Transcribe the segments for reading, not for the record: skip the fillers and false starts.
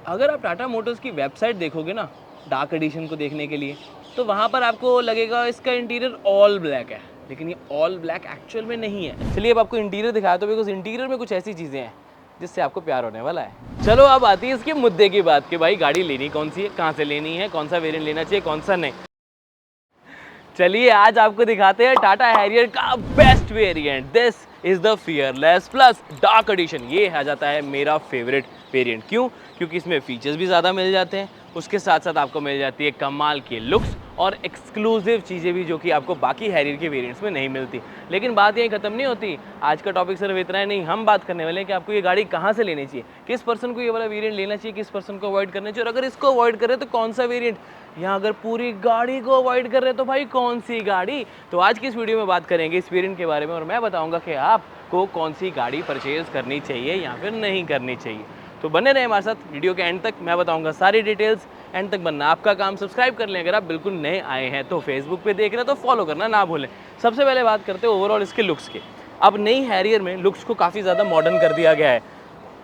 अगर आप टाटा मोटर्स की वेबसाइट देखोगे ना डार्क एडिशन को देखने के लिए, तो वहाँ पर आपको लगेगा इसका इंटीरियर ऑल ब्लैक है, लेकिन ये ऑल ब्लैक एक्चुअल में नहीं है। चलिए अब आपको इंटीरियर दिखाया, तो बिकॉज इंटीरियर में कुछ ऐसी चीज़ें हैं जिससे आपको प्यार होने वाला है। चलो अब आती है इसके मुद्दे की बात कि भाई गाड़ी लेनी कौन सी है, कहाँ से लेनी है, कौन सा वेरिएंट लेना चाहिए, कौन सा नहीं। चलिए आज आपको दिखाते हैं टाटा हैरियर का best variant. This is the fearless plus dark edition. ये आ जाता है मेरा फेवरेट वेरिएंट। क्यों? क्योंकि इसमें फीचर्स भी ज़्यादा मिल जाते हैं, उसके साथ साथ आपको मिल जाती है कमाल की लुक्स और एक्सक्लूसिव चीज़ें भी, जो कि आपको बाकी हैरियर के वेरिएंट्स में नहीं मिलती। लेकिन बात यही खत्म नहीं होती। आज का टॉपिक सिर्फ इतना ही नहीं, हम बात करने वाले हैं कि आपको ये गाड़ी कहाँ से लेनी चाहिए, किस पर्सन को ये वाला वेरिएंट लेना चाहिए, किस पर्सन को अवॉइड करना चाहिए, और अगर इसको अवॉइड करें तो कौन सा वेरिएंट, या अगर पूरी गाड़ी को अवॉइड कर रहे हैं तो भाई कौन सी गाड़ी। तो आज की इस वीडियो में बात करेंगे इस वेरिएंट के बारे में, और मैं बताऊंगा कि आपको कौन सी गाड़ी परचेज करनी चाहिए या फिर नहीं करनी चाहिए। तो बने रहे हमारे साथ वीडियो के एंड तक, मैं बताऊंगा सारी डिटेल्स। एंड तक बनना आपका काम, सब्सक्राइब कर लें अगर आप बिल्कुल नए आए हैं तो, फेसबुक पे देख रहे हैं तो फॉलो करना ना भूलें। सबसे पहले बात करते हैं ओवरऑल इसके लुक्स के। अब नई हैरियर में लुक्स को काफ़ी ज़्यादा मॉडर्न कर दिया गया है,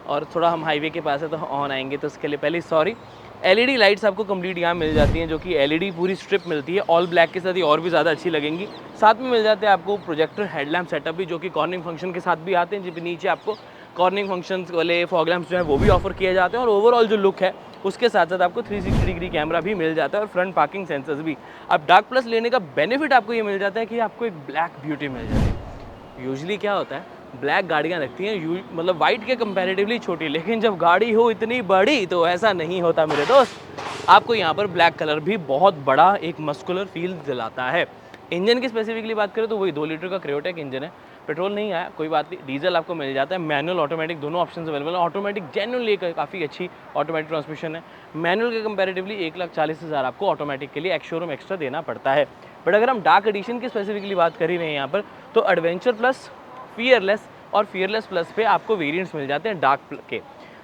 और थोड़ा हम हाईवे के पास है तो ऑन आएंगे तो उसके लिए पहले सॉरी। एलईडी लाइट्स आपको कंप्लीट यहाँ मिल जाती हैं, जो कि एलईडी पूरी स्ट्रिप मिलती है, ऑल ब्लैक के साथ ही और भी ज़्यादा अच्छी लगेंगी। साथ में मिल जाते हैं आपको प्रोजेक्टर हेडलैम्प सेटअप भी, जो कि कॉर्निंग फंक्शन के साथ भी आते हैं, जिसके नीचे आपको कॉर्निंग फंक्शंस वाले फॉग लैम्प्स जो है वो भी ऑफर किए जाते हैं। और ओवरऑल जो लुक है उसके साथ साथ आपको 360 डिग्री कैमरा भी मिल जाता है और फ्रंट पार्किंग सेंसर्स भी। अब डार्क प्लस लेने का बेनिफिट आपको ये मिल जाता है कि आपको एक ब्लैक ब्यूटी मिल जाती है। यूजुअली क्या होता है, ब्लैक गाड़ियाँ लगती हैं मतलब वाइट के कंपैरेटिवली छोटी, लेकिन जब गाड़ी हो इतनी बड़ी तो ऐसा नहीं होता मेरे दोस्त। आपको यहाँ पर ब्लैक कलर भी बहुत बड़ा एक मस्कुलर फील दिलाता है। इंजन की स्पेसिफिकली बात करें तो वही 2 लीटर का क्रियोटेक इंजन है। पेट्रोल नहीं आया कोई बात नहीं, डीजल आपको मिल जाता है। मैनुअल ऑटोमेटिक दोनों ऑप्शन अवेलेबल है। ऑटोमेटिक जेन्युइनली काफ़ी अच्छी ऑटोमेटिक ट्रांसमिशन है। मैनुअल के कंपैरेटिवली 1,40,000 आपको ऑटोमेटिक के लिए एक्स शोरूम एक्स्ट्रा देना पड़ता है। बट अगर हम डार्क एडिशन की स्पेसिफिकली बात कर ही रहे हैं यहाँ पर, तो एडवेंचर प्लस, फियरलेस और फियरलेस प्लस पे आपको वेरिएंट्स मिल जाते हैं डार्क के।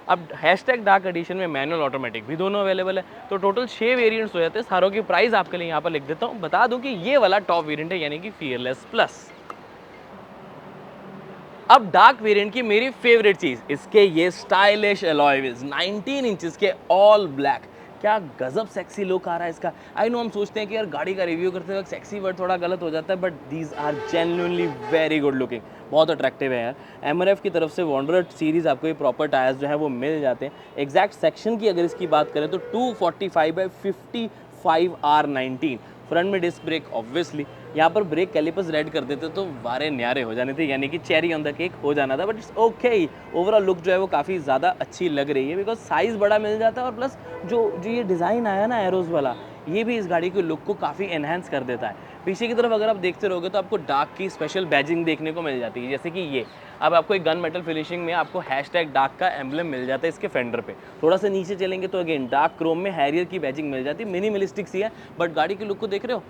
अब हैशटैग डार्क एडिशन में मैनुअल ऑटोमेटिक भी दोनों अवेलेबल है, तो टोटल 6 वेरिएंट्स हो जाते हैं। सारों की प्राइस आपके लिए यहाँ पर लिख देता हूँ। बता दूँ कि ये वाला टॉप वेरिएंट है, यानी कि फियरलेस प्लस। अब डार्क वेरिएंट की मेरी फेवरेट चीज़, इसके ये स्टाइलिश अलॉय व्हील्स 19 इंचेस के ऑल ब्लैक। क्या गजब सेक्सी लुक आ रहा है इसका। आई नो हम सोचते हैं कि यार गाड़ी का रिव्यू करते वक्त सेक्सी वर्ड थोड़ा गलत हो जाता है, but these are genuinely very good looking. बहुत अट्रैक्टिव है यार। एमआरएफ की तरफ से वॉन्डरर सीरीज़ आपको ये प्रॉपर टायर्स जो है वो मिल जाते हैं। एग्जैक्ट सेक्शन की अगर इसकी बात करें तो 245/55 R19। फ्रंट में डिस्क ब्रेक ऑब्वियसली, यहाँ पर ब्रेक कैलिपर्स रेड कर देते तो वारे न्यारे हो जाने थे, यानी कि चेरी ऑन द केक हो जाना था। But it's okay, overall look जो है वो काफ़ी ज़्यादा अच्छी लग रही है, बिकॉज साइज़ बड़ा मिल जाता है। और प्लस जो ये डिज़ाइन आया ना एरोज़ वाला, ये भी इस गाड़ी के लुक को काफ़ी एनहांस कर देता है। पीछे की तरफ अगर आप देखते रहोगे तो आपको डार्क की स्पेशल बैजिंग देखने को मिल जाती है, जैसे कि ये। अब आपको एक गन मेटल फिनिशिंग में आपको हैशटैग डार्क का एम्बलम मिल जाता है इसके फेंडर पे। थोड़ा सा नीचे चलेंगे तो अगेन डार्क क्रोम में हैरियर की बैजिंग मिल जाती है। मिनिमलिस्टिक सी है, बट गाड़ी के लुक को देख रहे हो,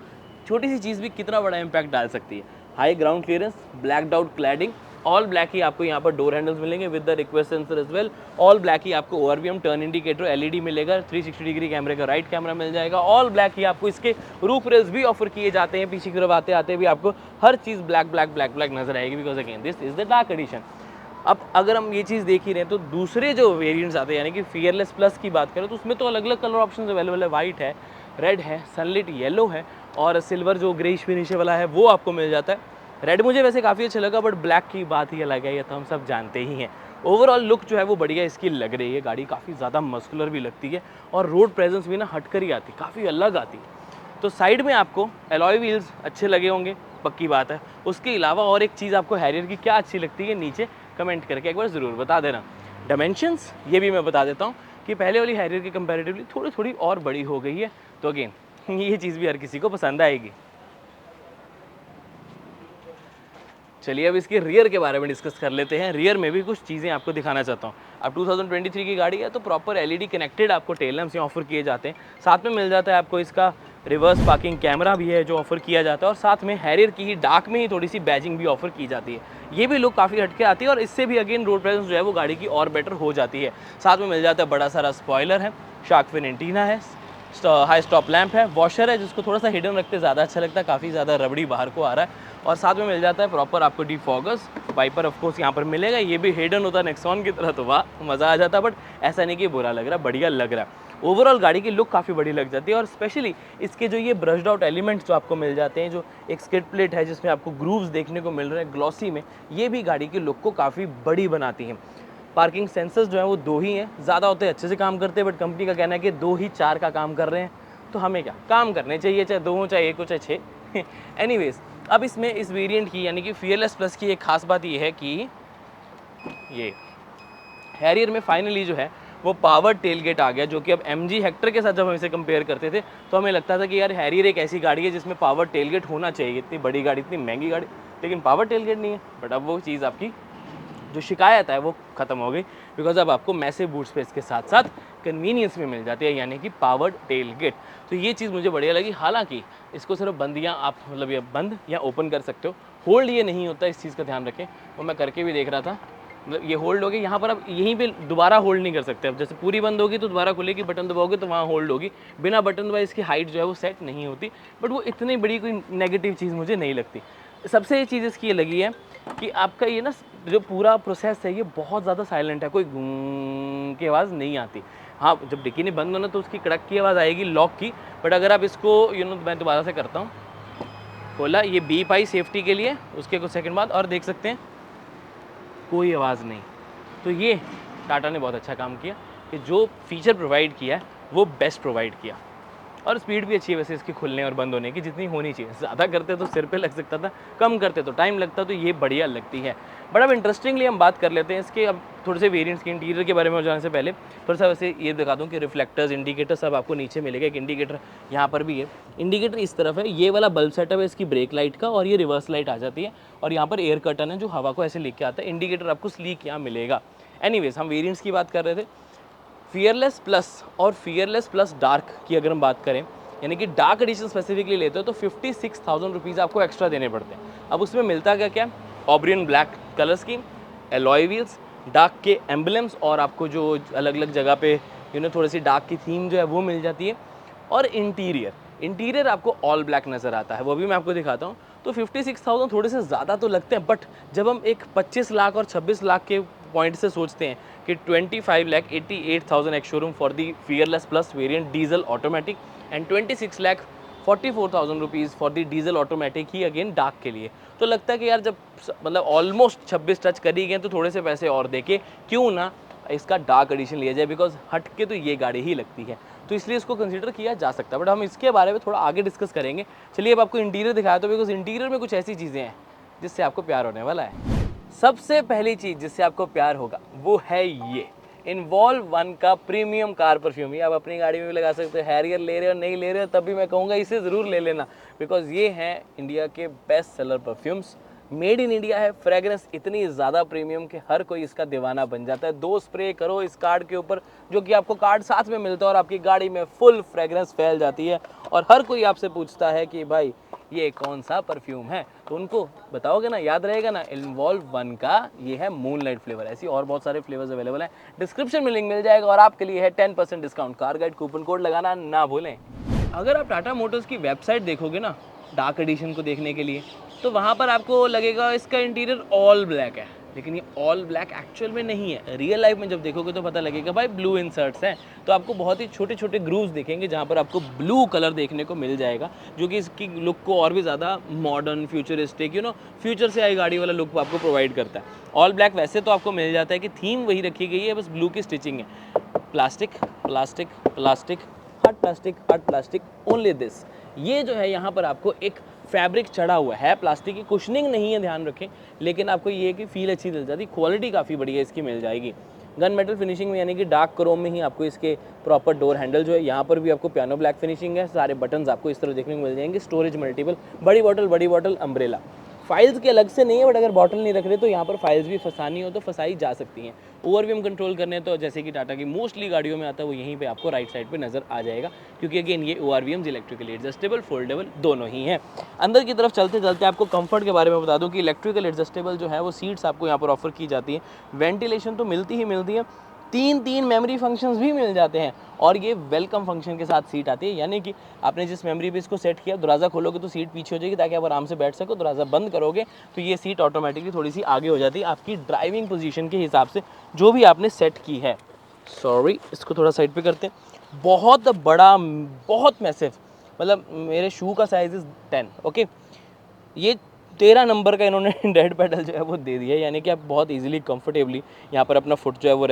छोटी सी चीज़ भी कितना बड़ा इंपैक्ट डाल सकती है। High ground clearance, black out cladding, all black ही आपको यहाँ पर डोर हैंडल्स मिलेंगे with the request sensor as well. All black ही आपको ओआरवीएम टर्न इंडिकेटर एलईडी मिलेगा, 360 डिग्री कैमरे का राइट कैमरा मिल जाएगा। ऑल ब्लैक ही आपको इसके रूफ रेल्स भी ऑफर किए जाते हैं। पीछे की तरफ आते आते भी आपको हर चीज़ ब्लैक ब्लैक ब्लैक ब्लैक नजर आएगी, because again this is the dark edition. अब अगर हम ये चीज़ देख ही रहे हैं तो दूसरे जो वेरिएंट्स आते हैं, यानी कि फियरलेस प्लस की बात करें तो उसमें तो अलग अलग कलर ऑप्शन अवेलेबल है। वाइट है, रेड है, सनलिट येलो है, और सिल्वर जो ग्रेइश फिनिश वाला है वो आपको मिल जाता है। रेड मुझे वैसे काफ़ी अच्छा लगा, बट ब्लैक की बात ही अलग है, ये तो हम सब जानते ही हैं। ओवरऑल लुक जो है वो बढ़िया इसकी लग रही है। गाड़ी काफ़ी ज़्यादा मस्कुलर भी लगती है, और रोड प्रेजेंस भी ना हटकर ही आती, काफ़ी अलग आती है। तो साइड में आपको एलॉय व्हील्स अच्छे लगे होंगे, पक्की बात है। उसके अलावा और एक चीज़ आपको हैरियर की क्या अच्छी लगती है, नीचे कमेंट करके एक बार ज़रूर बता देना। डायमेंशंस ये भी मैं बता देता हूँ कि पहले वाली हैरियर के कंपैरेटिवली थोड़ी थोड़ी और बड़ी हो गई है, तो अगेन ये चीज़ भी हर किसी को पसंद आएगी। चलिए अब इसके रियर के बारे में डिस्कस कर लेते हैं। रियर में भी कुछ चीज़ें आपको दिखाना चाहता हूँ। अब 2023 की गाड़ी है तो प्रॉपर एलईडी कनेक्टेड आपको टेल लैंप्स यहाँ ऑफर किए जाते हैं। साथ में मिल जाता है आपको इसका रिवर्स पार्किंग कैमरा भी है जो ऑफर किया जाता है, और साथ में हैरियर की ही डार्क में ही थोड़ी सी बैजिंग भी ऑफर की जाती है। ये भी लुक काफ़ी हटके आती है, और इससे भी अगेन रोड प्रेजेंस जो है वो गाड़ी की और बेटर हो जाती है। साथ में मिल जाता है बड़ा सारा स्पॉइलर है, शार्क फिन एंटीना है, हाई स्टॉप लैंप है, वॉशर है जिसको थोड़ा सा हिडन रखते ज़्यादा अच्छा लगता है, काफ़ी ज़्यादा रबड़ी बाहर को आ रहा है। और साथ में मिल जाता है प्रॉपर आपको डिफॉगर्स, वाइपर ऑफ कोर्स यहाँ पर मिलेगा, ये भी हिडन होता है नेक्सॉन की तरह, तो वाह मज़ा आ जाता, बट ऐसा नहीं कि बुरा लग रहा, बढ़िया लग रहा है। ओवरऑल गाड़ी की लुक काफ़ी बड़ी लग जाती है, और स्पेशली इसके जो ये ब्रश्ड आउट एलिमेंट्स जो आपको मिल जाते हैं, जो एक स्किड प्लेट है जिसमें आपको ग्रूव्स देखने को मिल रहे हैं ग्लॉसी में, ये भी गाड़ी की लुक को काफ़ी बड़ी बनाती हैं। पार्किंग सेंसर्स जो है वो 2 ही हैं, ज़्यादा होते अच्छे से काम करते हैं, बट कंपनी का कहना है कि 2 ही 4 का काम कर रहे हैं, तो हमें क्या काम करने चाहिए, चाहे 2 हो, चाहे 1 हो, चाहे 6। एनीवेज, अब इसमें इस वेरिएंट की यानी कि फियरलेस प्लस की एक खास बात ये है कि ये हैरियर में फाइनली जो है वो पावर टेलगेट आ गया, जो कि अब MG हेक्टर के साथ जब हम इसे कंपेयर करते थे तो हमें लगता था कि यार हैरियर एक ऐसी गाड़ी है जिसमें पावर टेलगेट होना चाहिए, इतनी बड़ी गाड़ी, इतनी महंगी गाड़ी, लेकिन पावर टेलगेट नहीं है। बट अब वो चीज़ आपकी जो शिकायत है वो ख़त्म हो गई, बिकॉज अब आपको मैसिव बूट स्पेस के साथ साथ कन्वीनियंस में मिल जाती है, यानी कि पावर्ड टेल गेट। तो ये चीज़ मुझे बढ़िया लगी। हालांकि इसको सिर्फ बंद या आप मतलब ये बंद या ओपन कर सकते हो, होल्ड ये नहीं होता, इस चीज़ का ध्यान रखें। वो मैं करके भी देख रहा था, मतलब ये होल्ड होगी, यहाँ पर आप यहीं पे दोबारा होल्ड नहीं कर सकते। अब जैसे पूरी बंद होगी तो दोबारा खुलेगी, बटन दबाओगे तो वहाँ होल्ड होगी, बिना बटन दबाए इसकी हाइट जो है वो सेट नहीं होती। बट वो इतनी बड़ी कोई नेगेटिव चीज़ मुझे नहीं लगती। सबसे ये चीज़ इसकी ये लगी है कि आपका ये ना जो पूरा प्रोसेस है ये बहुत ज़्यादा साइलेंट है, कोई गूं की आवाज़ नहीं आती। हाँ, जब डिक्की नहीं बंद होना तो उसकी कड़क की आवाज़ आएगी लॉक की, बट अगर आप इसको मैं दोबारा से करता हूँ, खोला, ये बीप आई सेफ्टी के लिए, उसके कुछ सेकंड बाद, और देख सकते हैं कोई आवाज़ नहीं। तो ये टाटा ने बहुत अच्छा काम किया कि जो फीचर प्रोवाइड किया है वो बेस्ट प्रोवाइड किया, और स्पीड भी अच्छी है वैसे इसकी खुलने और बंद होने की, जितनी होनी चाहिए। ज़्यादा करते तो सिर पे लग सकता था, कम करते तो टाइम लगता, तो ये बढ़िया लगती है। बट अब इंटरेस्टिंगली हम बात कर लेते हैं इसके अब थोड़े से वेरिएंट्स के इंटीरियर के बारे में जाने से पहले थोड़ा सा वैसे ये दिखा दूँ कि रिफ्लेक्टर्स, इंडिकेटर सब आपको नीचे मिलेगा। एक इंडिकेटर यहाँ पर भी है, इंडिकेटर इस तरफ है, ये वाला बल्ब सेटअप है इसकी ब्रेक लाइट का, और ये रिवर्स लाइट आ जाती है, और यहाँ पर एयर कर्टन है जो हवा को ऐसे लेके आता है। इंडिकेटर आपको स्लीक यहाँ मिलेगा। एनीवेज, हम वेरिएंट्स की बात कर रहे थे। फियरलेस प्लस और फियरलेस प्लस डार्क की अगर हम बात करें, यानी कि डार्क एडिशन स्पेसिफिकली लेते हो तो 56,000 रुपीज़ आपको एक्स्ट्रा देने पड़ते हैं। अब उसमें मिलता क्या Oberon black colour scheme, alloy wheels, dark के एम्बलम्स, और आपको जो अलग अलग जगह पे थोड़ी सी डार्क की थीम जो है वो मिल जाती है। और इंटीरियर आपको ऑल ब्लैक नज़र आता है, वो भी मैं आपको दिखाता हूँ। तो 56,000 थोड़े से ज़्यादा तो लगते हैं, बट जब हम एक 25 लाख और 26 लाख के पॉइंट से सोचते हैं कि 25,88,000 ex showroom for the fearless plus variant diesel automatic and 26,44,000 rupees for the diesel automatic he again dark के लिए, तो लगता है कि यार जब मतलब ऑलमोस्ट 26 टच कर ही गए तो थोड़े से पैसे और देके क्यों ना इसका डार्क एडिशन लिया जाए, बिकॉज हट के तो ये गाड़ी ही लगती है, तो इसलिए इसको कंसीडर किया जा सकता है। बट हम इसके बारे में थोड़ा आगे डिस्कस करेंगे। चलिए अब आपको इंटीरियर दिखाया, तो बिकॉज इंटीरियर में कुछ ऐसी चीज़ें हैं जिससे आपको प्यार होने वाला है। सबसे पहली चीज़ जिससे आपको प्यार होगा वो है ये इन्वॉल्व वन का प्रीमियम कार परफ्यूम। ये आप अपनी गाड़ी में भी लगा सकते हो, हैरियर ले रहे हो नहीं ले रहे हो तब भी मैं कहूँगा इसे ज़रूर ले लेना, बिकॉज ये हैं इंडिया के best seller perfumes. Made in India है, फ्रेगरेंस इतनी ज़्यादा प्रीमियम कि हर कोई इसका दीवाना बन जाता है। 2 स्प्रे करो इस कार्ड के ऊपर, जो कि आपको कार्ड साथ में मिलता है, और आपकी गाड़ी में फुल फ्रेगरेंस फैल जाती है, और हर कोई आपसे पूछता है कि भाई ये कौन सा परफ्यूम है, तो उनको बताओगे ना, याद रहेगा ना, इन्वॉल्व वन का ये है मूनलाइट फ्लेवर। ऐसी और बहुत सारे फ्लेवर्स अवेलेबल हैं, डिस्क्रिप्शन में लिंक मिल जाएगा, और आपके लिए है 10% discount. Car guide coupon code लगाना ना भूलें। अगर आप टाटा मोटर्स की वेबसाइट देखोगे ना डार्क एडिशन को देखने के लिए, तो वहाँ पर आपको लगेगा इसका इंटीरियर ऑल ब्लैक है, लेकिन ये ऑल ब्लैक एक्चुअल में नहीं है। रियल लाइफ में जब देखोगे तो पता लगेगा भाई ब्लू इंसर्ट्स हैं, तो आपको बहुत ही छोटे छोटे ग्रूव्स दिखेंगे जहाँ पर आपको ब्लू कलर देखने को मिल जाएगा, जो कि इसकी लुक को और भी ज़्यादा मॉडर्न, फ्यूचरिस्टिक, फ्यूचर से आई गाड़ी वाला लुक आपको प्रोवाइड करता है। ऑल ब्लैक वैसे तो आपको मिल जाता है कि थीम वही रखी गई है, बस ब्लू की स्टिचिंग है। Plastic plastic plastic hard plastic hard plastic only this. ये जो है यहाँ पर आपको एक फैब्रिक चढ़ा हुआ है, प्लास्टिक की कुशनिंग नहीं है, ध्यान रखें, लेकिन आपको ये कि फील अच्छी मिल जाती, क्वालिटी काफ़ी बढ़िया इसकी मिल जाएगी। गन मेटल फिनिशिंग में, यानी कि डार्क क्रोम में ही आपको इसके प्रॉपर डोर हैंडल जो है, यहाँ पर भी आपको पियानो ब्लैक फिनिशिंग है। सारे बटन्स आपको इस तरह देखने को मिल जाएंगे। स्टोरेज मल्टीपल, बड़ी बॉटल अम्ब्रेला, फाइल्स के अलग से नहीं है, बट अगर बॉटल नहीं रख रहे तो यहाँ पर फाइल्स भी फंसानी हो तो फंसाई जा सकती हैं। ओवरव्यू कंट्रोल करने तो जैसे कि टाटा की मोस्टली गाड़ियों में आता है, वो यहीं पे आपको राइट साइड पे नज़र आ जाएगा, क्योंकि अगेन ये ORVMs इलेक्ट्रिकली एडजस्टेबल फोल्डेबल दोनों ही हैं। अंदर की तरफ चलते चलते आपको कंफर्ट के बारे में बता दूँ कि इलेक्ट्रिकल एडजस्टेबल जो है वो सीट्स आपको यहाँ पर ऑफर की जाती है। वेंटिलेशन तो मिलती ही मिलती है, तीन मेमोरी फंक्शंस भी मिल जाते हैं और ये वेलकम फंक्शन के साथ सीट आती है, यानी कि आपने जिस मेमोरी पे इसको सेट किया, दरवाज़ा खोलोगे तो सीट पीछे हो जाएगी ताकि आप आराम से बैठ सको, दरवाज़ा बंद करोगे तो ये सीट ऑटोमेटिकली थोड़ी सी आगे हो जाती है आपकी ड्राइविंग पोजीशन के हिसाब से जो भी आपने सेट की है। सॉरी, इसको थोड़ा साइड पे करते हैं। बहुत बड़ा, बहुत मैसिव, मतलब मेरे शू का साइज़ इज़ 10, ओके। ये 13 नंबर का इन्होंने डेड पेडल जो है वो दे दिया है, यानी कि आप बहुत इजीली कंफर्टेबली यहाँ पर अपना फुट जो है वो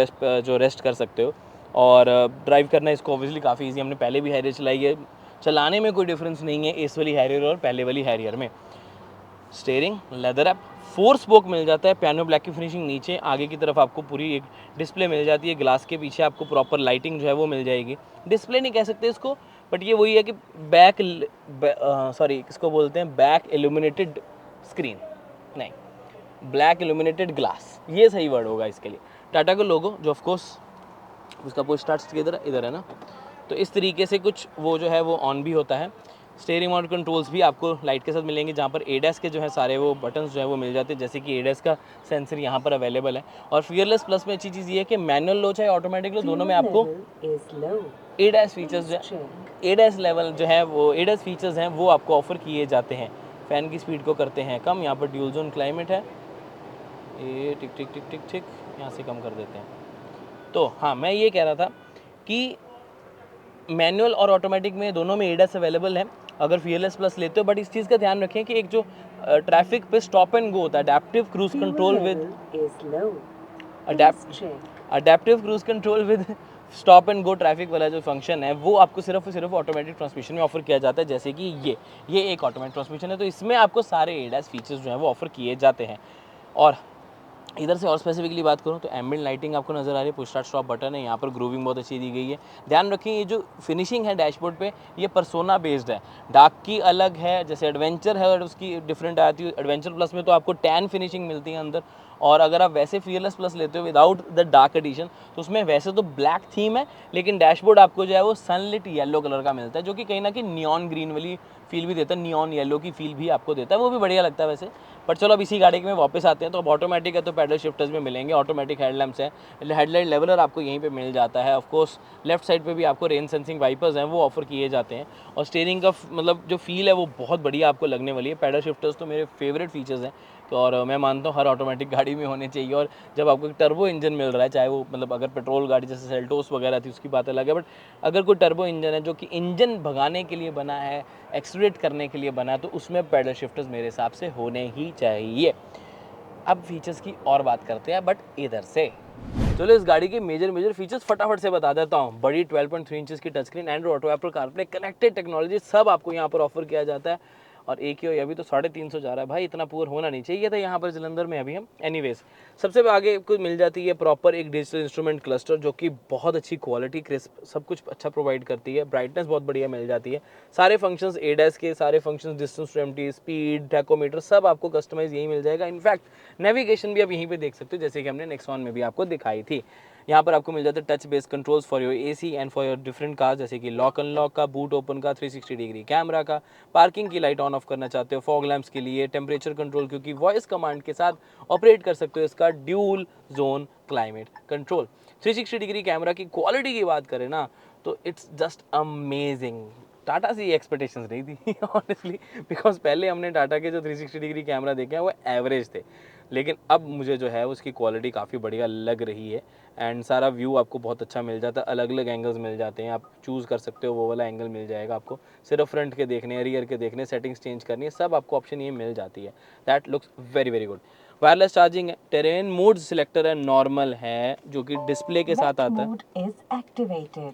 रेस्ट कर सकते हो। और ड्राइव करना इसको ऑब्वियसली काफ़ी इजी, हमने पहले भी हैरियर चलाई है, चलाने में कोई डिफरेंस नहीं है इस वाली हैरियर और पहले वाली हैरियर में। स्टीयरिंग लेदर ऐप, 4 स्पोक मिल जाता है, पियानो ब्लैक की फिनिशिंग नीचे, आगे की तरफ आपको पूरी एक डिस्प्ले मिल जाती है, ग्लास के पीछे आपको प्रॉपर लाइटिंग जो है वो मिल जाएगी। डिस्प्ले नहीं कह सकते इसको, बट ये वही है कि इसको बोलते हैं बैक इल्यूमिनेटेड स्क्रीन, नहीं, ब्लैक इल्यूमिनेटेड ग्लास, ये सही वर्ड होगा इसके लिए। टाटा का लोगो जो ऑफकोर्स उसका पुश स्टार्ट इधर है ना, तो इस तरीके से कुछ वो जो है वो ऑन भी होता है। स्टीयरिंग माउंट कंट्रोल्स भी आपको लाइट के साथ मिलेंगे, जहाँ पर एडस के जो है सारे वो बटन्स जो है वो मिल जाते हैं, जैसे कि एडस का सेंसर यहाँ पर अवेलेबल है। और फियरलेस प्लस में अच्छी चीज़ ये है कि मैनुअल लो चाहे ऑटोमेटिक लो, दोनों में आपको एडस फीचर्स जो है, एडस लेवल जो है वो एडस फीचर्स हैं वो आपको ऑफर किए जाते हैं। फ़ैन की स्पीड को करते हैं कम, यहाँ पर ड्यूल जोन क्लाइमेट है, ये टिक टिक टिक टिक टिक यहाँ से कम कर देते हैं। तो हाँ, मैं ये कह रहा था कि मैनुअल और ऑटोमेटिक में दोनों में एडस अवेलेबल है अगर फियरलेस प्लस लेते हो, बट इस चीज़ का ध्यान रखें कि एक जो ट्रैफिक पे स्टॉप एंड गो होता है, adaptive cruise control with stop and go traffic वाला जो फंक्शन है वो आपको सिर्फ और सिर्फ ऑटोमेटिक ट्रांसमिशन में ऑफर किया जाता है, जैसे कि ये एक ऑटोमेटिक ट्रांसमिशन है, तो इसमें आपको सारे एडस फीचर्स जो हैं वो ऑफर किए जाते हैं। और इधर से और स्पेसिफिकली बात करूँ तो एम्बिएंट लाइटिंग आपको नज़र आ रही है, पुश स्टार्ट स्टॉप बटन है, यहाँ पर ग्रूविंग बहुत अच्छी दी गई है। ध्यान रखें ये जो फिनिशिंग है डैशबोर्ड पे ये पर्सोना बेस्ड है, डार्क की अलग है, जैसे एडवेंचर है और उसकी डिफरेंट आती है। एडवेंचर प्लस में तो आपको टैन फिनिशिंग मिलती है अंदर, और अगर आप वैसे फियरलेस प्लस लेते हो विदाउट द डार्क एडिशन तो उसमें वैसे तो ब्लैक थीम है, लेकिन डैशबोर्ड आपको जो है वो सनलिट येलो कलर का मिलता है, जो कि कहीं ना कहीं नियॉन ग्रीन वाली फील भी देता है, नियॉन येलो की फील भी आपको देता है, वो भी बढ़िया लगता है वैसे। बट चलो अब इसी गाड़ी के में वापस आते हैं, तो अब ऑटोमेटिक है तो पैडल शिफ्टर्स में मिलेंगे, ऑटोमेटिक हेडलैम्प्स है, हेडलाइट लेवलर आपको यहीं पे मिल जाता है। ऑफकोर्स लेफ्ट साइड पे भी आपको रेन सेंसिंग वाइपर्स हैं वो ऑफर किए जाते हैं, और स्टीयरिंग का मतलब जो फील है वो बहुत बढ़िया आपको लगने वाली है। पैडल शिफ्टर्स तो मेरे फेवरेट फीचर्स हैं, और मैं मानता हूँ हर ऑटोमेटिक गाड़ी में होने चाहिए। और जब आपको एक टर्बो इंजन मिल रहा है, चाहे वो मतलब अगर पेट्रोल गाड़ी जैसे सेल्टोस वगैरह थी उसकी बात अलग है, बट अगर कोई टर्बो इंजन है जो कि इंजन भगाने के लिए बना है, एक्सलरेट करने के लिए बना है, तो उसमें पैडल शिफ्टर्स मेरे हिसाब से होने ही चाहिए। अब फीचर्स की और बात करते हैं, बट इधर से चलो इस गाड़ी के मेजर फीचर्स फटाफट से बता देता हूँ। बड़ी 12.3 इंचेस की touch screen, Android Auto, Apple CarPlay, connected technology सब आपको यहाँ पर ऑफर किया जाता है। और एक ही हो, अभी तो 350 जा रहा है भाई, इतना पुअर होना नहीं चाहिए था यहाँ पर जलंधर में अभी हम। एनीवेज सबसे आगे कुछ मिल जाती है प्रॉपर एक डिजिटल इंस्ट्रूमेंट क्लस्टर, जो कि बहुत अच्छी क्वालिटी, क्रिस्प, सब कुछ अच्छा प्रोवाइड करती है। ब्राइटनेस बहुत बढ़िया मिल जाती है, सारे फंक्शंस एडस के, सारे functions distance to empty, speed, tachometer सब आपको कस्टमाइज यही मिल जाएगा। इनफैक्ट नेविगेशन भी आप यहीं पे देख सकते हो, जैसे कि हमने नेक्सॉन में भी आपको दिखाई थी। यहाँ पर आपको मिल जाता है touch base controls for your AC and for your different car, जैसे कि लॉक अनलॉक का, बूट ओपन का, 360 डिग्री कैमरा का, पार्किंग की लाइट ऑन ऑफ करना चाहते हो, फॉग लैंप्स के लिए, टेम्परेचर कंट्रोल, क्योंकि वॉइस कमांड के साथ ऑपरेट कर सकते हो इसका dual zone climate control. 360 degree camera की क्वालिटी की बात करें ना तो इट्स जस्ट अमेजिंग। टाटा से ये एक्सपेक्टेशंस नहीं थी ऑनेस्टली, बिकॉज पहले हमने टाटा के जो 360 डिग्री कैमरा देखे हैं वो एवरेज थे, लेकिन अब मुझे जो है उसकी क्वालिटी काफ़ी बढ़िया लग रही है। एंड सारा व्यू आपको बहुत अच्छा मिल जाता है, अलग अलग एंगल्स मिल जाते हैं, आप चूज़ कर सकते हो, वो वाला एंगल मिल जाएगा आपको, सिर्फ फ्रंट के देखने हैं, रियर के देखने, सेटिंग्स चेंज करनी है, सब आपको ऑप्शन ये मिल जाती है। That looks very very good. Wireless charging है, टेरेन मोड सिलेक्टर है, नॉर्मल है जो कि डिस्प्ले के साथ आता है,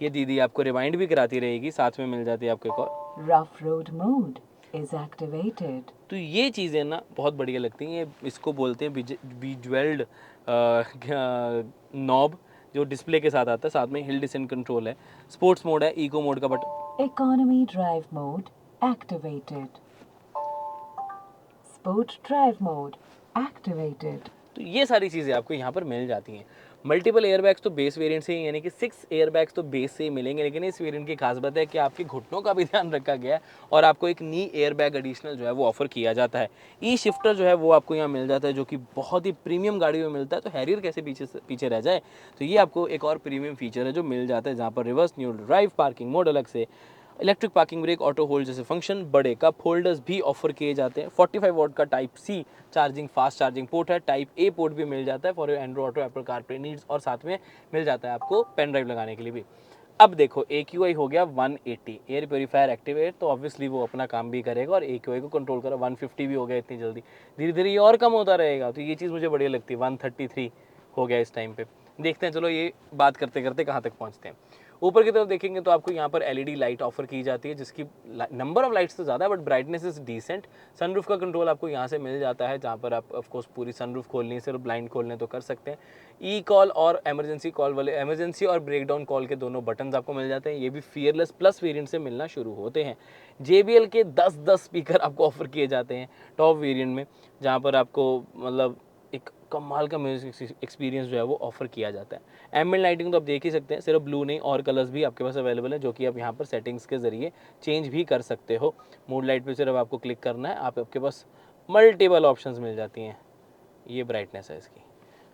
ये दीदी आपको रिमाइंड भी कराती रहेगी, साथ में मिल जाती है आपको एक और rough road mode is activated. तो ये चीज़ें ना बहुत बढ़िया लगती हैं, इसको बोलते हैं विजुअल्ड नॉब जो डिस्प्ले के साथ आता है, साथ में हिल डिसेंट कंट्रोल है, स्पोर्ट्स मोड है, इको मोड का button, economy drive mode activated, sport drive mode activated. तो ये सारी चीज़ें आपको यहाँ पर मिल जाती हैं। मल्टीपल एयरबैग्स तो बेस वेरिएंट से ही, यानी कि 6 एयरबैग्स तो बेस से ही मिलेंगे, लेकिन इस वेरिएंट की खास बात है कि आपके घुटनों का भी ध्यान रखा गया है और आपको एक नी एयरबैग एडिशनल जो है वो ऑफर किया जाता है। ई शिफ्टर जो है वो आपको यहाँ मिल जाता है, जो कि बहुत ही प्रीमियम गाड़ी में मिलता है। तो हैरियर कैसे पीछे रह जाए, तो ये आपको एक और प्रीमियम फीचर है जो मिल जाता है, जहाँ पर reverse neutral drive, parking mode अलग से, electric parking brake, auto hold जैसे फंक्शन, बड़े कप होल्डर्स भी ऑफर किए जाते हैं। 45 वॉट का type C charging fast charging port है, टाइप ए पोर्ट भी मिल जाता है for Android Auto, Apple CarPlay needs, और साथ में मिल जाता है आपको पेन ड्राइव लगाने के लिए भी। अब देखो AQI हो गया 180, एयर प्योरीफायर एक्टिवेट, तो ऑब्वियसली वो अपना काम भी करेगा और AQI को कंट्रोल करेगा। 150 भी हो गया इतनी जल्दी, धीरे धीरे ये और कम होता रहेगा, तो ये चीज़ मुझे बढ़िया लगती है। 133 हो गया इस टाइम पे। देखते हैं चलो ये बात करते करते कहाँ तक पहुँचते हैं। ऊपर की तरफ देखेंगे तो आपको यहाँ पर LED लाइट ऑफर की जाती है, जिसकी नंबर ऑफ लाइट्स तो ज़्यादा है but brightness is decent. Sunroof का कंट्रोल आपको यहाँ से मिल जाता है, जहाँ पर आप ऑफकोर्स पूरी सनरूफ खोलनी है, सिर्फ ब्लाइंड खोलने तो कर सकते हैं। ई कॉल और एमरजेंसी कॉल वाले, एमरजेंसी और ब्रेकडाउन कॉल के दोनों बटन आपको मिल जाते हैं, ये भी फियरलेस प्लस वेरिएंट से मिलना शुरू होते हैं। JBL के 10 स्पीकर आपको ऑफर किए जाते हैं टॉप वेरिएंट में, जहाँ पर आपको मतलब एक कमाल का म्यूजिक एक्सपीरियंस जो है वो ऑफर किया जाता है। एम्बिएंट लाइटिंग तो आप देख ही सकते हैं, सिर्फ ब्लू नहीं और कलर्स भी आपके पास अवेलेबल है, जो कि आप यहाँ पर सेटिंग्स के जरिए चेंज भी कर सकते हो। मूड लाइट पे सिर्फ आपको क्लिक करना है, आपके पास मल्टीपल ऑप्शंस मिल जाती हैं। ये ब्राइटनेस है इसकी,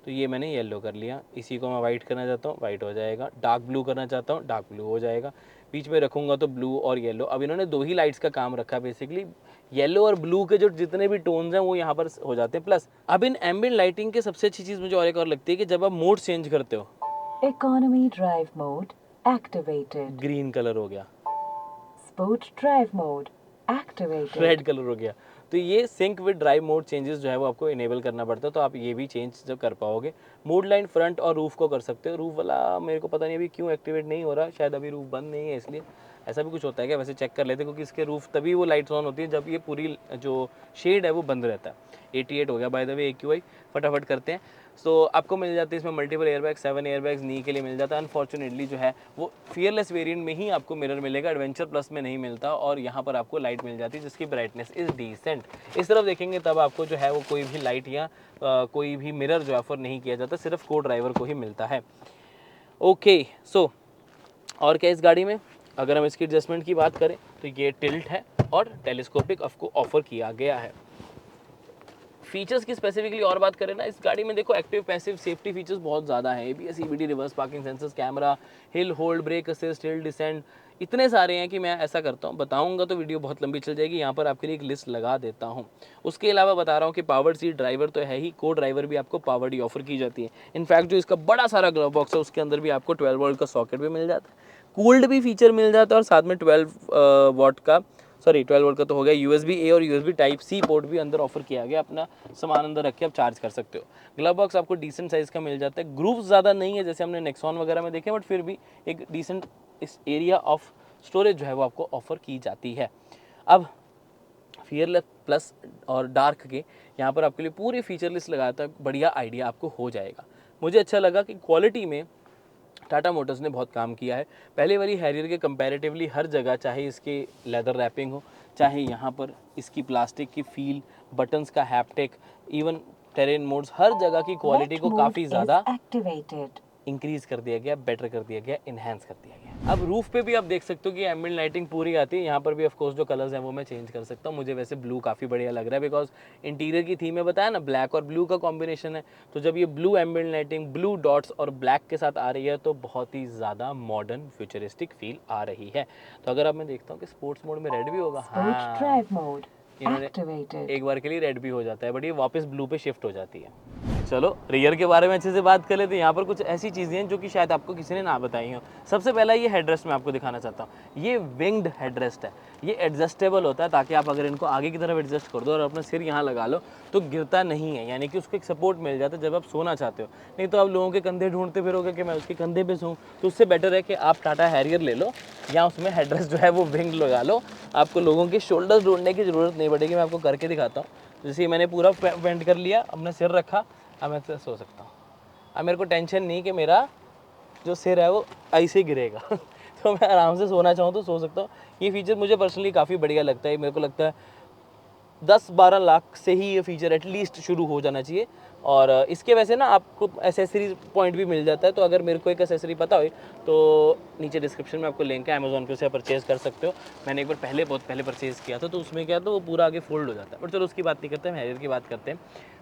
तो ये मैंने येलो कर लिया। इसी को मैं वाइट करना चाहता हूँ, वाइट हो जाएगा। डार्क ब्लू करना चाहता हूँ, डार्क ब्लू हो जाएगा। बीच में रखूँगा तो ब्लू और येलो। अब इन्होंने 2 ही लाइट्स का काम रखा है बेसिकली, येलो और ब्लू के जो जितने भी टोन्स हैं वो यहाँ पर हो जाते हैं। प्लस अब इन एम्बिएंट लाइटिंग के सबसे अच्छी चीज़ मुझे और एक और लगती है कि जब आप मोड चेंज करते हो, economy drive mode activated, green colour हो गया, sport drive mode activated, red colour हो गया, तो ये sync with drive mode changes जो है वो आपको इनेबल करना पड़ता है, तो आप ये भी चेंज जब कर पाओगे। मूड लाइन फ्रंट और रूफ को कर सकते हो। रूफ वाला मेरे को पता नहीं अभी क्यों एक्टिवेट नहीं हो रहा, शायद अभी रूफ बंद नहीं है इसलिए, ऐसा भी कुछ होता है क्या, वैसे चेक कर लेते, क्योंकि इसके रूफ तभी वो लाइट्स ऑन होती है जब ये पूरी जो शेड है वो बंद रहता है। 88 हो गया बाय द वे AQI, फटाफट करते हैं। सो आपको मिल जाती है इसमें मल्टीपल एयरबैग, 7 एयरबैग्स नी के लिए मिल जाता है। अनफॉर्चुनेटली जो है वो फियरलेस वेरिएंट में ही आपको मिरर मिलेगा, एडवेंचर प्लस में नहीं मिलता, और यहाँ पर आपको लाइट मिल जाती है जिसकी ब्राइटनेस इज डिसेंट। इस तरफ देखेंगे तब आपको जो है वो कोई भी लाइट या कोई भी मिरर जो ऑफर नहीं किया जाता, सिर्फ को ड्राइवर को ही मिलता है। ओके सो और क्या इस गाड़ी में, अगर हम इसकी एडजस्टमेंट की बात करें तो ये टिल्ट है और टेलीस्कोपिक आपको ऑफर किया गया है। फीचर्स की स्पेसिफिकली और बात करें ना, इस गाड़ी में देखो एक्टिव पैसिव सेफ्टी फीचर्स बहुत ज़्यादा हैं। ABS EBD, reverse parking sensors, camera, hill hold, brake assist, hill descent, इतने सारे हैं कि मैं ऐसा करता हूँ, बताऊंगा तो वीडियो बहुत लंबी चल जाएगी। यहाँ पर आपके लिए एक लिस्ट लगा देता हूँ। उसके अलावा बता रहा हूँ कि पावर्ड सीट, ड्राइवर तो है ही, को ड्राइवर भी आपको पावर्ड ही ऑफर की जाती है। इनफैक्ट जो इसका बड़ा सारा ग्लव बॉक्स है उसके अंदर भी आपको 12 वोल्ट का सॉकेट भी मिल जाता है, कूल्ड भी फीचर मिल जाता है, और साथ में 12 वॉट का, सॉरी 12 वोल्ट का तो हो गया, USB A और USB टाइप C पोर्ट भी अंदर ऑफर किया गया। अपना सामान अंदर रख के आप चार्ज कर सकते हो। ग्लव बॉक्स आपको डिसेंट साइज़ का मिल जाता है। ग्रूव्स ज़्यादा नहीं है जैसे हमने नेक्सॉन वगैरह में देखे, बट फिर भी एक डिसेंट इस एरिया ऑफ स्टोरेज जो है वो आपको ऑफर की जाती है। अब फियरलेस प्लस और डार्क के यहाँ पर आपके लिए पूरी फीचर लिस्ट लगाता है, बढ़िया आइडिया आपको हो जाएगा। मुझे अच्छा लगा कि क्वालिटी में टाटा मोटर्स ने बहुत काम किया है। पहले वाली हैरियर के कंपैरेटिवली हर जगह, चाहे इसकी लेदर रैपिंग हो, चाहे यहाँ पर इसकी प्लास्टिक की फील, बटन्स का हैप्टिक, इवन टेरेन मोड्स, हर जगह की क्वालिटी को काफ़ी ज़्यादा इंक्रीज कर दिया गया, बेटर कर दिया गया, इन्हेंस कर दिया गया। अब रूफ पे भी आप देख सकते हो कि एम्बिएंट लाइटिंग पूरी आती है। यहाँ पर भी ऑफ कोर्स जो कलर्स हैं वो मैं चेंज कर सकता हूँ। मुझे वैसे ब्लू काफ़ी बढ़िया लग रहा है, बिकॉज इंटीरियर की थीम में बताया ना, ब्लैक और ब्लू का कॉम्बिनेशन है, तो जब ये blue ambient lighting blue dots और ब्लैक के साथ आ रही है तो बहुत ही ज़्यादा मॉडर्न फ्यूचरिस्टिक फील आ रही है। तो अगर अब मैं देखता हूँ कि स्पोर्ट्स मोड में रेड भी होगा, हाँ इन्होंने एक बार के लिए रेड भी हो जाता है, बट ये वापस ब्लू पे शिफ्ट हो जाती है। चलो रियर के बारे में अच्छे से बात कर लेते हैं। यहाँ पर कुछ ऐसी चीज़ें हैं जो कि शायद आपको किसी ने ना बताई हो। सबसे पहला ये हेडरेस्ट मैं आपको दिखाना चाहता हूँ। ये विंग्ड हेडरेस्ट है, ये एडजस्टेबल होता है ताकि आप अगर इनको आगे की तरफ एडजस्ट कर दो और अपना सिर यहाँ लगा लो तो गिरता नहीं है, यानी कि उसको एक सपोर्ट मिल जाता है जब आप सोना चाहते हो। नहीं तो आप लोगों के कंधे ढूंढते फिरोगे कि मैं उसके कंधे पे सोऊं, तो उससे बेटर है कि आप टाटा हैरियर ले लो या उसमें हेडरेस्ट जो है वो विंग लगा लो। आपको लोगों के शोल्डर ढूंढने की ज़रूरत नहीं पड़ेगी। मैं आपको करके दिखाता हूँ। जैसे मैंने पूरा बेंड कर लिया, अपना सिर रखा, अब मैं सो सकता हूँ। अब मेरे को टेंशन नहीं कि मेरा जो सिर है वो ऐसे गिरेगा तो मैं आराम से सोना चाहूँ तो सो सकता हूँ। ये फीचर मुझे पर्सनली काफ़ी बढ़िया लगता है। मेरे को लगता है 10-12 लाख से ही ये फीचर एटलीस्ट शुरू हो जाना चाहिए। और इसके वैसे ना आपको एसेसरीज पॉइंट भी मिल जाता है, तो अगर मेरे को एक एसेसरी पता हो तो नीचे डिस्क्रिप्शन में आपको लिंक है, अमेजोन पे उसे परचेज़ कर सकते हो। मैंने एक बार बहुत पहले परचेज़ किया था, तो उसमें क्या तो वो पूरा आगे फोल्ड हो जाता है। बट चलो उसकी बात नहीं करते, हम हैरियर की बात करते हैं।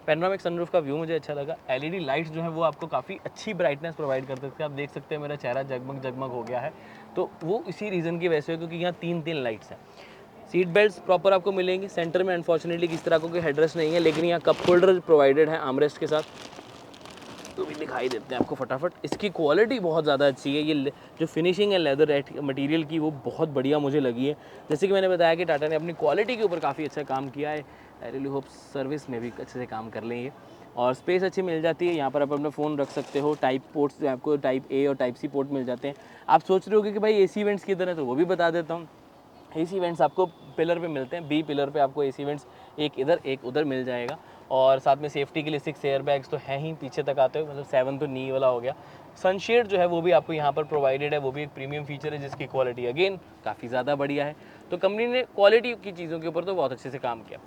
पैनोरामिक सनरूफ का व्यू मुझे अच्छा लगा। एलईडी लाइट्स जो है वो आपको काफ़ी अच्छी ब्राइटनेस प्रोवाइड कर सकते हैं। आप देख सकते हैं मेरा चेहरा जगमग जगमग हो गया है, तो वो इसी रीज़न की वजह से, क्योंकि यहाँ 3 लाइट्स हैं। सीट बेल्ट्स प्रॉपर आपको मिलेंगी। सेंटर में अनफॉर्चुनेटली किस तरह को कोई हेडरेस्ट नहीं है, लेकिन यहाँ कप होल्डर प्रोवाइडेड है आर्मरेस्ट के साथ, तो भी दिखाई देते हैं आपको फटाफट। इसकी क्वालिटी बहुत ज़्यादा अच्छी है। ये जो फिनिशिंग है लेदर मटेरियल की, वो बहुत बढ़िया मुझे लगी है। जैसे कि मैंने बताया कि टाटा ने अपनी क्वालिटी के ऊपर काफ़ी अच्छा काम किया है। आई रियली होप सर्विस में भी अच्छे से काम कर लेंगे। और स्पेस अच्छी मिल जाती है। यहाँ पर आप अपना फ़ोन रख सकते हो। टाइप पोर्ट्स जो आपको टाइप ए और टाइप सी पोर्ट मिल जाते हैं। आप सोच रहे होगे कि भाई एसी वेंट्स किधर है, तो वो भी बता देता हूँ। एसी वेंट्स आपको पिलर पे मिलते हैं। बी पिलर पे आपको एसी वेंट्स एक इधर एक उधर मिल जाएगा। और साथ में सेफ्टी के लिए 6 एयर बैग्स तो हैं ही, पीछे तक आते हो, मतलब 7 तो नी वाला हो गया। सनशेड जो है वो भी आपको यहाँ पर प्रोवाइडेड है, वो भी एक प्रीमियम फीचर है, जिसकी क्वालिटी अगेन काफ़ी ज़्यादा बढ़िया है। तो कंपनी ने क्वालिटी की चीज़ों के ऊपर तो बहुत अच्छे से काम किया।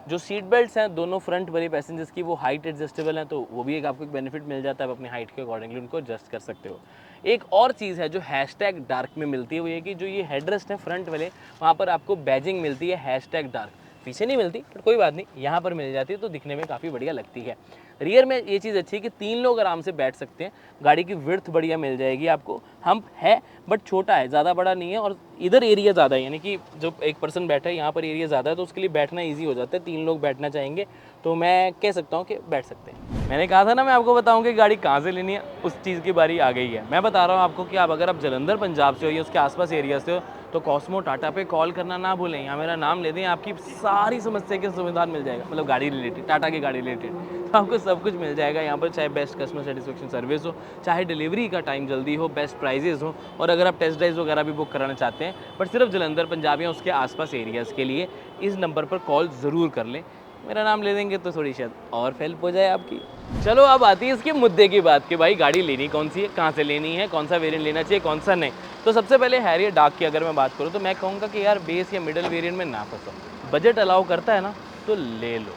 जो सीट बेल्ट्स हैं दोनों फ्रंट वाले पैसेंजर्स की, वो हाइट एडजस्टेबल हैं, तो वो भी एक आपको एक बेनिफिट मिल जाता है। आप अपनी हाइट के अकॉर्डिंगली उनको एडजस्ट कर सकते हो। एक और चीज़ है जो हैशटैग डार्क में मिलती है, वो ये कि जो ये हेडरेस्ट है फ्रंट वाले, वहाँ पर आपको बैजिंग मिलती है हैशटैग डार्क। पीछे नहीं मिलती, बट कोई बात नहीं, यहाँ पर मिल जाती है, तो दिखने में काफ़ी बढ़िया लगती है। रियर में ये चीज़ अच्छी है कि 3 लोग आराम से बैठ सकते हैं। गाड़ी की विड्थ बढ़िया मिल जाएगी आपको। हम्प है बट छोटा है, ज़्यादा बड़ा नहीं है। और इधर एरिया ज़्यादा है, यानी कि जो एक पर्सन बैठा है यहाँ पर एरिया ज़्यादा है, तो उसके लिए बैठना ईजी हो जाता है। 3 लोग बैठना चाहेंगे तो मैं कह सकता हूँ कि बैठ सकते हैं। मैंने कहा था ना मैं आपको बताऊँ कि गाड़ी कहाँ से लेनी है, उस चीज़ की बारी आ गई है। मैं बता रहा हूँ आपको कि अगर आप जलंधर पंजाब से हो या उसके आसपास एरिया से हो, तो कॉस्मो टाटा पे कॉल करना ना भूलें। यहाँ मेरा नाम ले दें, आपकी सारी समस्या के समाधान मिल जाएगा। मतलब गाड़ी रिलेटेड, टाटा की गाड़ी रिलेटेड, तो आपको सब कुछ मिल जाएगा यहाँ पर। चाहे बेस्ट कस्टमर सेटिस्फेक्शन सर्विस हो, चाहे डिलीवरी का टाइम जल्दी हो, बेस्ट प्राइजेस हो, और अगर आप टेस्ट ड्राइव वगैरह भी बुक कराना चाहते हैं, बट सिर्फ जलंधर पंजाब या उसके आसपास एरियाज़ के लिए, इस नंबर पर कॉल ज़रूर कर लें। मेरा नाम ले देंगे तो थोड़ी शायद और हेल्प हो जाए आपकी। चलो अब आती है इसके मुद्दे की बात कि भाई गाड़ी लेनी कौन सी है, कहाँ से लेनी है, कौन सा वेरिएंट लेना चाहिए, कौन सा नहीं। तो सबसे पहले हैरियर डार्क की अगर मैं बात करूँ, तो मैं कहूँगा कि यार बेस या मिडिल वेरिएंट में ना फंसो। बजट अलाउ करता है ना तो ले लो,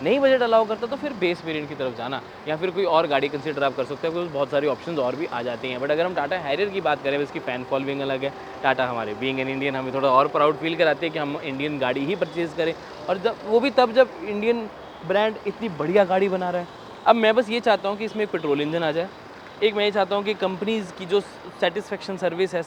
नहीं बजट अलाउ करता तो फिर बेस वेरिएंट की तरफ जाना, या फिर कोई और गाड़ी कंसीडर आप कर सकते हैं, क्योंकि बहुत सारी ऑप्शंस और भी आ जाती हैं। बट अगर हम टाटा हैरियर की बात करें, इसकी फ़ैन फॉलोइंग अलग है। टाटा हमारे बीइंग एन इंडियन हमें थोड़ा और प्राउड फील कराते हैं कि हम इंडियन गाड़ी ही परचेज़ करें, और जब वो भी तब जब इंडियन ब्रांड इतनी बढ़िया गाड़ी बना रहा है। अब मैं बस ये चाहता हूँ कि इसमें एक पेट्रोल इंजन आ जाए। एक मैं ये चाहता हूँ कि कंपनीज़ की जो सेटिस्फेक्शन सर्विस है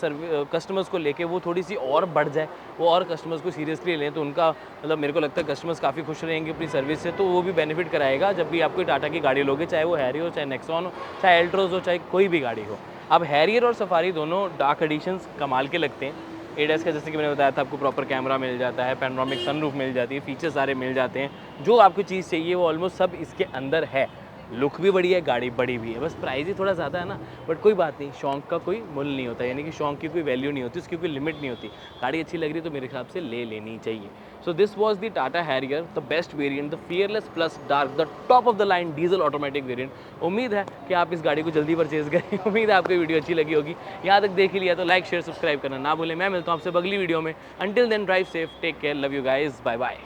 कस्टमर्स को लेके, वो थोड़ी सी और बढ़ जाए, वो और कस्टमर्स को सीरियसली लें, तो उनका मतलब मेरे को लगता है कस्टमर्स काफ़ी खुश रहेंगे अपनी सर्विस से, तो वो भी बेनिफिट कराएगा जब भी आप कोई टाटा की गाड़ी लोगे, चाहे वो हैरियर हो, चाहे नेक्सॉन हो, चाहे एल्ट्रोज हो, चाहे कोई भी गाड़ी हो। अब हैरियर और सफारी दोनों डार्क एडिशंस कमाल के लगते हैं। एडस का जैसे कि मैंने बताया था, आपको प्रॉपर कैमरा मिल जाता है, पैनोरामिक सनरूफ मिल जाती है, फीचर सारे मिल जाते हैं। जो आपको चीज़ चाहिए वो ऑलमोस्ट सब इसके अंदर है। लुक भी बढ़िया है, गाड़ी बड़ी भी है, बस प्राइस ही थोड़ा ज़्यादा है ना, बट कोई बात नहीं, शौक का कोई मूल्य नहीं होता, यानी कि शौक की कोई वैल्यू नहीं होती, उसकी कोई लिमिट नहीं होती। गाड़ी अच्छी लग रही है तो मेरे हिसाब से ले लेनी चाहिए। So this was the Tata Harrier, the best variant, the fearless plus dark, the top of the line diesel automatic variant. उम्मीद है कि आप इस गाड़ी को जल्दी परचेज करें। उम्मीद है आपको वीडियो अच्छी लगी होगी। यहाँ तक देख ही लिया तो लाइक शेयर सब्सक्राइब करना ना भूलें। मैं मिलता हूँ आपसे अगली वीडियो में। Until then drive safe, take care, love you guys, bye bye.